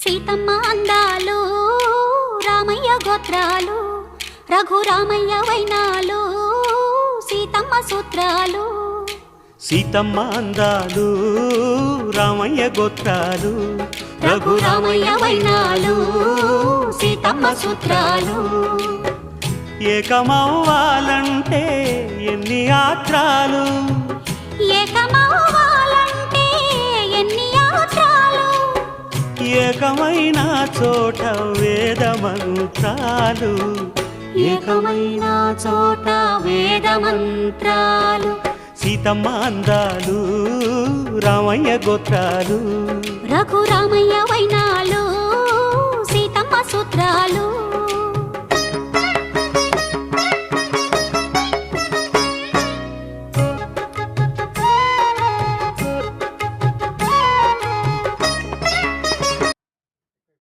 సీతమ్మ అందాలు రామయ్య గోత్రాలు రఘురామయ్య వైనాలు సీతమ్మ సూత్రాలు. సీతమ్మ అందాలు రామయ్య గోత్రాలు రఘురామయ్య వైనాలు సీతమ్మ సూత్రాలు. ఏకమవ్వాలంటే ఎన్ని యాత్రాలు, ఏకమవ్వాలంటే ఎన్ని యాత్రాలు, ఏకమైన చోట వేద మంత్రాలు, ఏకమైన చోట వేద మంత్రాలు. సీతమ్మ అందాలు రామయ్య గోత్రాలు రఘురామయ్య వైనా